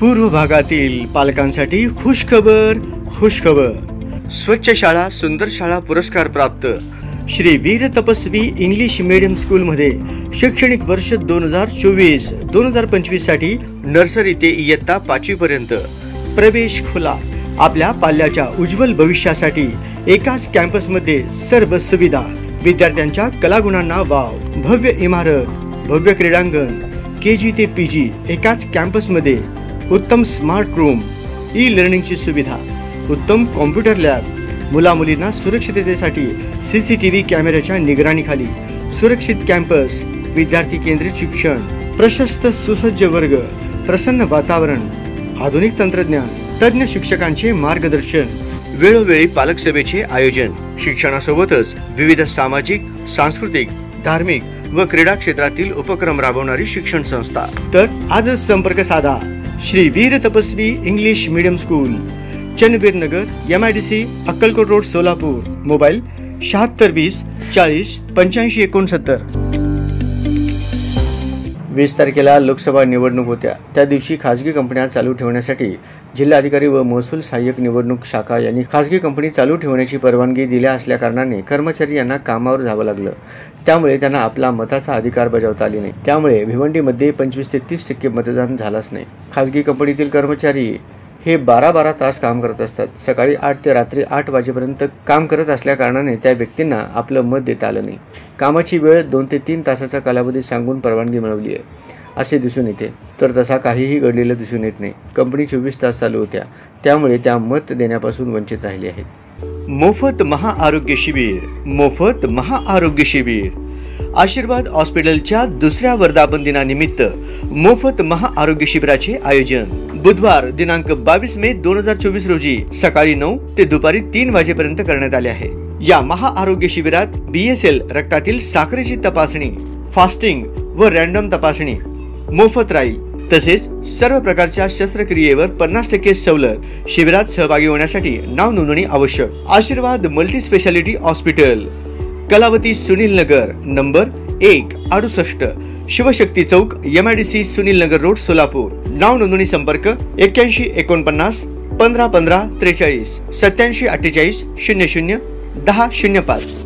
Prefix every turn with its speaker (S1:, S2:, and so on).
S1: पूर्व भागातील पालकांसाठी खुशखबर. स्वच्छ शाळा सुंदर शाळा पुरस्कार प्राप्त श्री वीर तपस्वी इंग्लिश मीडियम स्कूल मध्ये शैक्षणिक वर्ष 2024-2025 साठी नर्सरी ते इयत्ता 5वी पर्यंत प्रवेश खुला. आपल्या पाल्याच्या उज्ज्वल भविष्यासाठी एकाच कॅम्पस मध्ये सर्व सुविधा. विद्यार्थ्यांच्या कलागुणांना वाव. भव्य इमारत, भव्य क्रीडांगण, KG ते PG एकाच कॅम्पस मध्ये. उत्तम स्मार्ट रूम, ई लर्निंगची सुविधा, उत्तम कॉम्प्युटर लॅब. मुला मुलींना सुरक्षिततेसाठी CCTV कॅमेऱ्याच्या निगराणीखाली. सुरक्षित कॅम्पस, विद्यार्थी केंद्रित शिक्षण, प्रशस्त सुसज्ज वर्ग, प्रसन्न वातावरण, आधुनिक तंत्रज्ञान, तज्ञ शिक्षकांचे मार्गदर्शन, वेळोवेळी पालक सभेचे आयोजन. शिक्षणासोबतच विविध सामाजिक, सांस्कृतिक, धार्मिक व क्रीडा क्षेत्रातील उपक्रम राबवणारी शिक्षण संस्था. तर आजच संपर्क साधा. श्री वीर तपस्वी इंग्लिश मीडियम स्कूल, चन्नवीर नगर, MIDC, Akkalkot road, Solapur. Mobile 7620 40 85 69. 20 तारखेला लोकसभा निवडणूक होत्या. त्या दिवशी खासगी कंपन्या चालू ठेवण्यासाठी जिल्हाधिकारी व महसूल सहाय्यक निवडणूक शाखा यांनी खासगी कंपनी चालू ठेवण्याची परवानगी दिल्या असल्याकारणाने कर्मचारी यांना कामावर जावं लागलं. त्यामुळे त्यांना आपला मताचा अधिकार बजावता आले नाही. त्यामुळे भिवंडीमध्ये 25 ते 30% मतदान झालंच नाही. खासगी कंपनीतील कर्मचारी हे 12 तास काम करत असतात. सकाळी 8 ते रात्री 8 वाजेपर्यंत काम करत असल्याकारणाने त्या व्यक्तींना आपलं मत देता आलं नाही. कामाची वेळ 2 ते 3 तासाचा कालावधी सांगून परवानगी मिळवली आहे असे दिसून येते, तर तसा काहीही घडलेलं दिसून येत नाही. कंपनी 24 तास चालू होत्या, त्यामुळे त्या मत देण्यापासून वंचित राहिली आहेत. मोफत महाआरोग्य शिबिर. आशीर्वाद हॉस्पिटलच्या दुसऱ्या वर्धापन दिनानिमित्त मोफत महाआरोग्य शिबिराचे आयोजन बुधवार दिनांक 22 मे 2024 रोजी सकाळी 9 ते दुपारी 3 वाजेपर्यंत करण्यात आले आहे. या महाआरोग्य शिबिरात BSL रक्तातील साखरेची तपासणी, फास्टिंग व रँडम तपासणी मोफत राहील. तसेच सर्व प्रकारच्या शस्त्रक्रियेवर 50% सवलत. शिबिरात सहभागी होण्यासाठी नाव नोंदणी आवश्यक. Aashirwad multi speciality hospital, Kalavati, Sunil Nagar, number 168, Shivshakti Chowk, MIDC, Sunil Nagar road, Solapur. नाव नोंदणी संपर्क 81 49 15 15 43 87 48 00 10 05.